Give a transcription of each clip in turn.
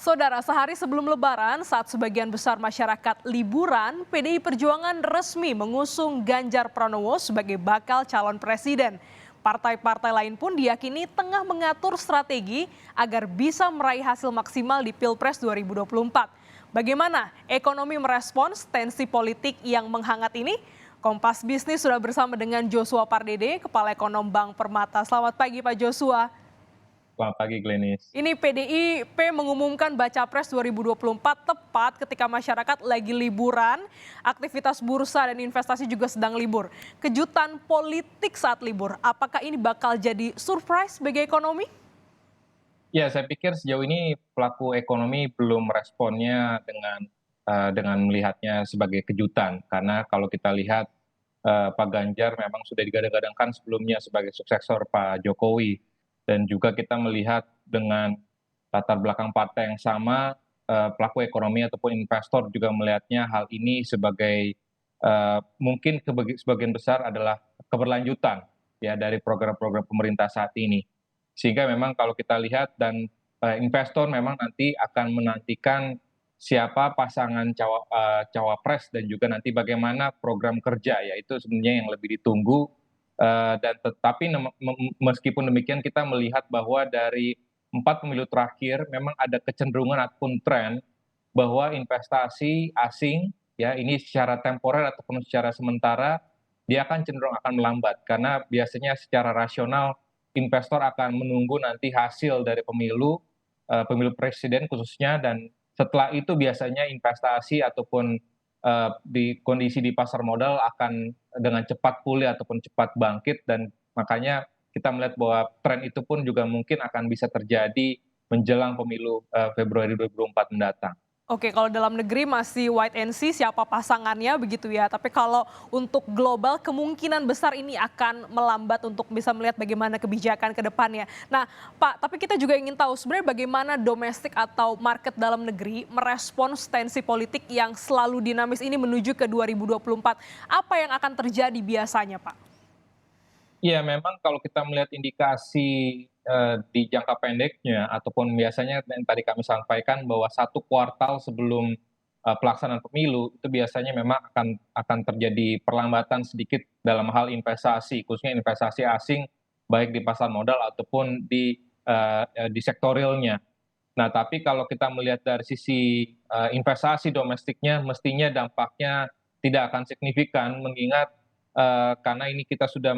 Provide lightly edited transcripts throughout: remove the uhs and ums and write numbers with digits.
Saudara, sehari sebelum Lebaran, saat sebagian besar masyarakat liburan, PDI Perjuangan resmi mengusung Ganjar Pranowo sebagai bakal calon presiden. Partai-partai lain pun diyakini tengah mengatur strategi agar bisa meraih hasil maksimal di Pilpres 2024. Bagaimana ekonomi merespons tensi politik yang menghangat ini? Kompas Bisnis sudah bersama dengan Joshua Pardede, Kepala Ekonom Bank Permata. Selamat pagi Pak Joshua. Selamat pagi, Glenis. Ini PDIP mengumumkan baca pres 2024 tepat ketika masyarakat lagi liburan, aktivitas bursa dan investasi juga sedang libur. Kejutan politik saat libur, apakah ini bakal jadi surprise bagi ekonomi? Ya, saya pikir sejauh ini pelaku ekonomi belum meresponnya dengan melihatnya sebagai kejutan. Karena kalau kita lihat Pak Ganjar memang sudah digadang-gadangkan sebelumnya sebagai suksesor Pak Jokowi. Dan juga kita melihat dengan latar belakang partai yang sama, pelaku ekonomi ataupun investor juga melihatnya hal ini sebagai mungkin sebagian besar adalah keberlanjutan ya dari program-program pemerintah saat ini. Sehingga memang kalau kita lihat dan investor memang nanti akan menantikan siapa pasangan cawapres dan juga nanti bagaimana program kerja, yaitu sebenarnya yang lebih ditunggu. Dan tetapi meskipun demikian kita melihat bahwa dari 4 pemilu terakhir memang ada kecenderungan ataupun tren bahwa investasi asing ya ini secara temporer ataupun secara sementara dia akan cenderung akan melambat karena biasanya secara rasional investor akan menunggu nanti hasil dari pemilu, pemilu presiden khususnya dan setelah itu biasanya investasi ataupun, di kondisi di pasar modal akan dengan cepat pulih ataupun cepat bangkit dan makanya kita melihat bahwa tren itu pun juga mungkin akan bisa terjadi menjelang pemilu, Februari 2024 mendatang. Oke, kalau dalam negeri masih wait and see siapa pasangannya begitu ya. Tapi kalau untuk global kemungkinan besar ini akan melambat untuk bisa melihat bagaimana kebijakan ke depannya. Nah, Pak, tapi kita juga ingin tahu sebenarnya bagaimana domestik atau market dalam negeri merespons tensi politik yang selalu dinamis ini menuju ke 2024. Apa yang akan terjadi biasanya, Pak? Iya, memang kalau kita melihat indikasi, di jangka pendeknya ataupun biasanya yang tadi kami sampaikan bahwa 1 kuartal sebelum, pelaksanaan pemilu, itu biasanya memang akan terjadi perlambatan sedikit dalam hal investasi, khususnya investasi asing, baik di pasar modal ataupun di sektor realnya. Nah, tapi kalau kita melihat dari sisi, investasi domestiknya mestinya dampaknya tidak akan signifikan mengingat, karena ini kita sudah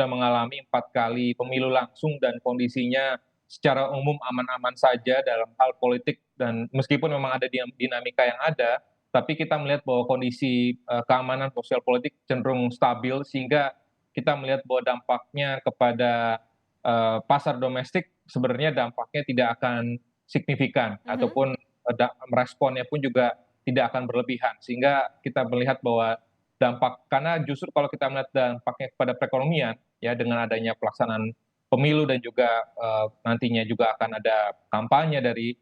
mengalami 4 kali pemilu langsung dan kondisinya secara umum aman-aman saja dalam hal politik dan meskipun memang ada dinamika yang ada, tapi kita melihat bahwa kondisi, keamanan sosial politik cenderung stabil sehingga kita melihat bahwa dampaknya kepada, pasar domestik sebenarnya dampaknya tidak akan signifikan Mhm. ataupun, meresponnya pun juga tidak akan berlebihan. Sehingga kita melihat bahwa karena justru kalau kita melihat dampaknya kepada perekonomian, ya dengan adanya pelaksanaan pemilu dan juga, nantinya juga akan ada kampanye dari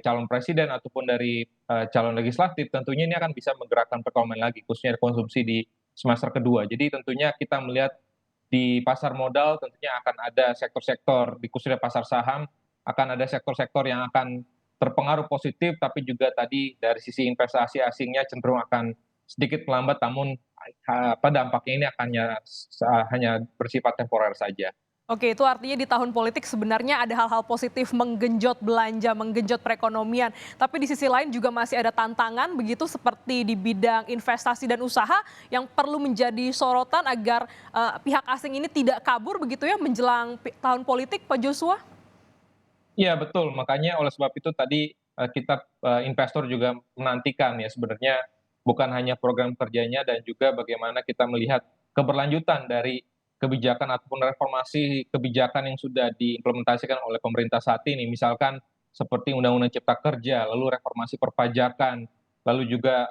calon presiden ataupun dari, calon legislatif, tentunya ini akan bisa menggerakkan perekonomian lagi, khususnya konsumsi di semester kedua. Jadi tentunya kita melihat di pasar modal tentunya akan ada sektor-sektor, di khususnya pasar saham, akan ada sektor-sektor yang akan terpengaruh positif, tapi juga tadi dari sisi investasi asingnya cenderung akan sedikit melambat, namun dampaknya ini hanya bersifat temporer saja. Oke, itu artinya di tahun politik sebenarnya ada hal-hal positif menggenjot belanja, menggenjot perekonomian. Tapi di sisi lain juga masih ada tantangan begitu seperti di bidang investasi dan usaha yang perlu menjadi sorotan agar pihak asing ini tidak kabur begitu ya menjelang tahun politik, Pak Joshua? Iya betul, makanya oleh sebab itu tadi, kita, investor juga menantikan ya sebenarnya bukan hanya program kerjanya dan juga bagaimana kita melihat keberlanjutan dari kebijakan ataupun reformasi kebijakan yang sudah diimplementasikan oleh pemerintah saat ini. Misalkan seperti Undang-Undang Cipta Kerja, lalu reformasi perpajakan, lalu juga,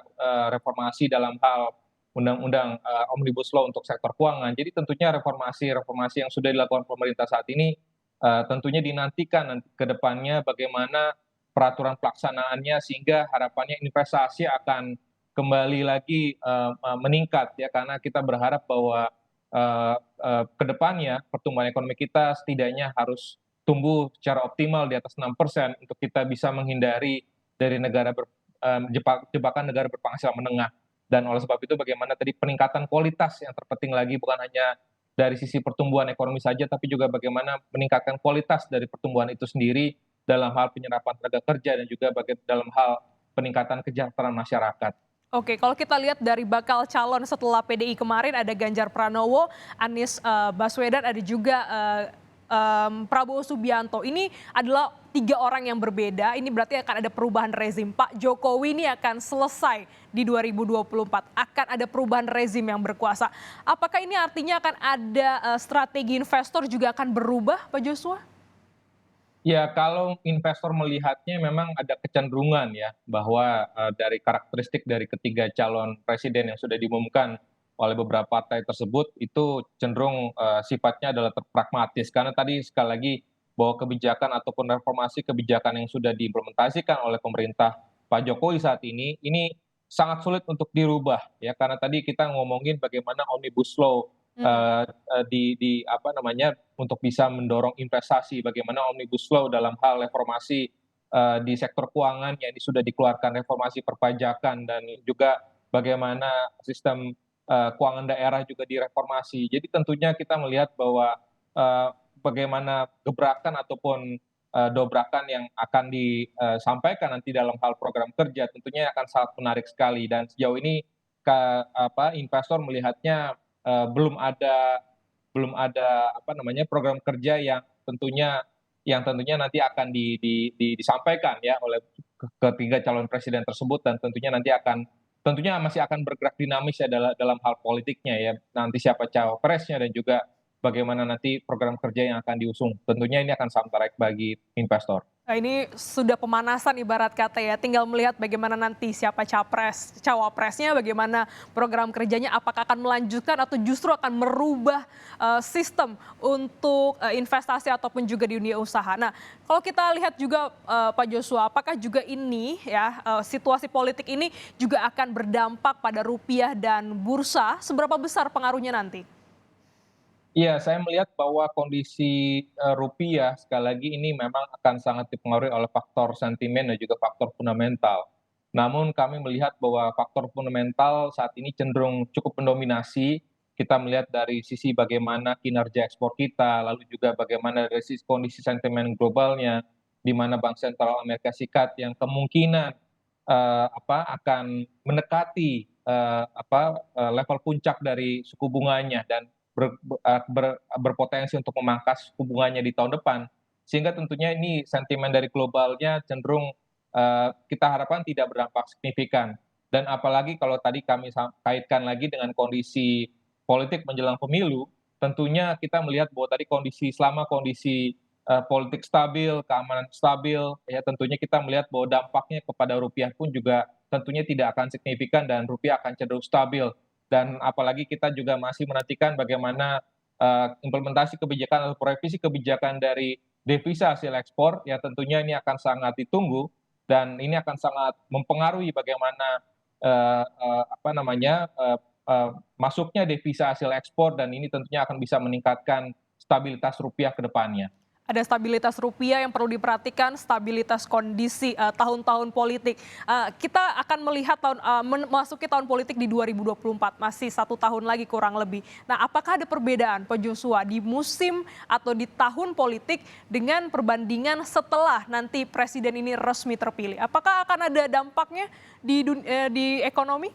reformasi dalam hal Undang-Undang, Omnibus Law untuk sektor keuangan. Jadi tentunya reformasi-reformasi yang sudah dilakukan pemerintah saat ini tentunya dinantikan nanti ke depannya bagaimana peraturan pelaksanaannya sehingga harapannya investasi akan kembali lagi, meningkat ya karena kita berharap bahwa, ke depannya pertumbuhan ekonomi kita setidaknya harus tumbuh secara optimal di atas 6% untuk kita bisa menghindari dari jebakan negara berpenghasilan menengah. Dan oleh sebab itu bagaimana tadi peningkatan kualitas yang terpenting lagi bukan hanya dari sisi pertumbuhan ekonomi saja, tapi juga bagaimana meningkatkan kualitas dari pertumbuhan itu sendiri dalam hal penyerapan tenaga kerja dan juga dalam hal peningkatan kesejahteraan masyarakat. Oke, kalau kita lihat dari bakal calon setelah PDI kemarin ada Ganjar Pranowo, Anies Baswedan, ada juga Prabowo Subianto. Ini adalah 3 orang yang berbeda. Ini berarti akan ada perubahan rezim. Pak Jokowi ini akan selesai di 2024. Akan ada perubahan rezim yang berkuasa. Apakah ini artinya akan ada strategi investor juga akan berubah, Pak Joshua? Ya, kalau investor melihatnya memang ada kecenderungan ya bahwa dari karakteristik dari ketiga calon presiden yang sudah diumumkan oleh beberapa partai tersebut itu cenderung sifatnya adalah pragmatis karena tadi sekali lagi bahwa kebijakan ataupun reformasi kebijakan yang sudah diimplementasikan oleh pemerintah Pak Jokowi saat ini sangat sulit untuk dirubah ya karena tadi kita ngomongin bagaimana omnibus law Mhm. di apa namanya untuk bisa mendorong investasi, bagaimana omnibus law dalam hal reformasi di sektor keuangan yang ini sudah dikeluarkan reformasi perpajakan dan juga bagaimana sistem keuangan daerah juga direformasi. Jadi tentunya kita melihat bahwa eh, bagaimana gebrakan ataupun dobrakan yang akan disampaikan nanti dalam hal program kerja tentunya akan sangat menarik sekali dan sejauh ini investor melihatnya belum ada apa namanya program kerja yang tentunya nanti akan disampaikan ya oleh ketiga calon presiden tersebut dan tentunya masih akan bergerak dinamis ya dalam hal politiknya ya nanti siapa cawapresnya dan juga bagaimana nanti program kerja yang akan diusung tentunya ini akan sangat menarik bagi investor. Nah, ini sudah pemanasan ibarat kata ya, tinggal melihat bagaimana nanti siapa cawapresnya, bagaimana program kerjanya, apakah akan melanjutkan atau justru akan merubah sistem untuk investasi ataupun juga di dunia usaha. Nah, kalau kita lihat juga Pak Joshua, apakah juga ini ya situasi politik ini juga akan berdampak pada rupiah dan bursa, seberapa besar pengaruhnya nanti? Iya, saya melihat bahwa kondisi rupiah sekali lagi ini memang akan sangat dipengaruhi oleh faktor sentimen dan juga faktor fundamental. Namun kami melihat bahwa faktor fundamental saat ini cenderung cukup mendominasi. Kita melihat dari sisi bagaimana kinerja ekspor kita, lalu juga bagaimana dari sisi kondisi sentimen globalnya, di mana Bank Sentral Amerika Serikat yang kemungkinan akan mendekati level puncak dari suku bunganya dan berpotensi untuk memangkas hubungannya di tahun depan. Sehingga tentunya ini sentimen dari globalnya cenderung kita harapkan tidak berdampak signifikan. Dan apalagi kalau tadi kami kaitkan lagi dengan kondisi politik menjelang pemilu, tentunya kita melihat bahwa tadi selama kondisi politik stabil, keamanan stabil, ya tentunya kita melihat bahwa dampaknya kepada rupiah pun juga tentunya tidak akan signifikan dan rupiah akan cenderung stabil dan apalagi kita juga masih menantikan bagaimana implementasi kebijakan atau revisi kebijakan dari devisa hasil ekspor ya tentunya ini akan sangat ditunggu dan ini akan sangat mempengaruhi bagaimana masuknya devisa hasil ekspor dan ini tentunya akan bisa meningkatkan stabilitas rupiah ke depannya. Ada stabilitas rupiah yang perlu diperhatikan, stabilitas kondisi tahun-tahun politik. Kita akan melihat memasuki tahun politik di 2024, masih 1 tahun lagi kurang lebih. Nah, apakah ada perbedaan, Pak Joshua, di musim atau di tahun politik dengan perbandingan setelah nanti presiden ini resmi terpilih? Apakah akan ada dampaknya di ekonomi?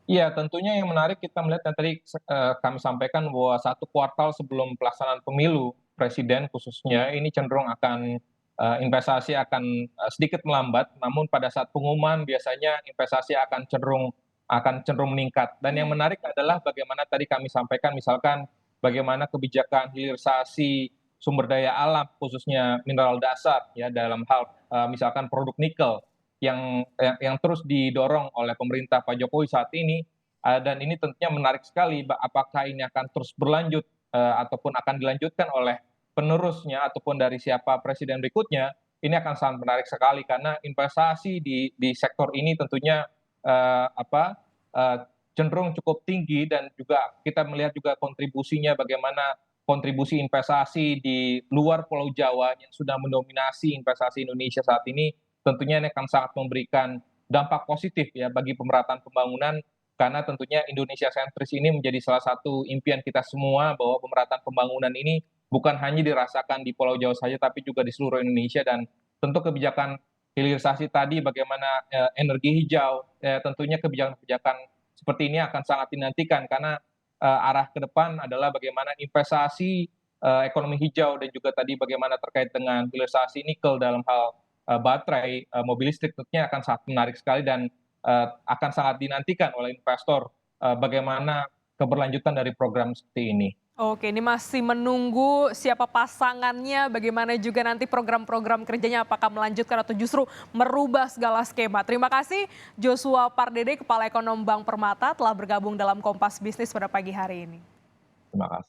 Iya, tentunya yang menarik kita melihat yang tadi kami sampaikan bahwa 1 kuartal sebelum pelaksanaan pemilu presiden khususnya ini cenderung akan investasi akan sedikit melambat, namun pada saat pengumuman biasanya investasi akan cenderung meningkat. Dan yang Hmm. menarik adalah bagaimana tadi kami sampaikan misalkan bagaimana kebijakan hilirisasi sumber daya alam khususnya mineral dasar ya dalam hal misalkan produk nikel yang terus didorong oleh pemerintah Pak Jokowi saat ini dan ini tentunya menarik sekali apakah ini akan terus berlanjut ataupun akan dilanjutkan oleh penerusnya ataupun dari siapa presiden berikutnya ini akan sangat menarik sekali karena investasi di sektor ini tentunya eh, apa eh, cenderung cukup tinggi dan juga kita melihat juga kontribusinya bagaimana kontribusi investasi di luar Pulau Jawa yang sudah mendominasi investasi Indonesia saat ini, tentunya ini akan sangat memberikan dampak positif ya bagi pemerataan pembangunan, karena tentunya Indonesia sentris ini menjadi salah satu impian kita semua bahwa pemerataan pembangunan ini bukan hanya dirasakan di Pulau Jawa saja tapi juga di seluruh Indonesia. Dan tentu kebijakan hilirisasi tadi bagaimana energi hijau, tentunya kebijakan-kebijakan seperti ini akan sangat dinantikan karena arah ke depan adalah bagaimana investasi ekonomi hijau dan juga tadi bagaimana terkait dengan hilirisasi nikel dalam hal baterai mobil listrik tentunya akan sangat menarik sekali dan akan sangat dinantikan oleh investor bagaimana keberlanjutan dari program seperti ini. Oke, ini masih menunggu siapa pasangannya, bagaimana juga nanti program-program kerjanya apakah melanjutkan atau justru merubah segala skema. Terima kasih Joshua Pardede, Kepala Ekonom Bank Permata telah bergabung dalam Kompas Bisnis pada pagi hari ini. Terima kasih.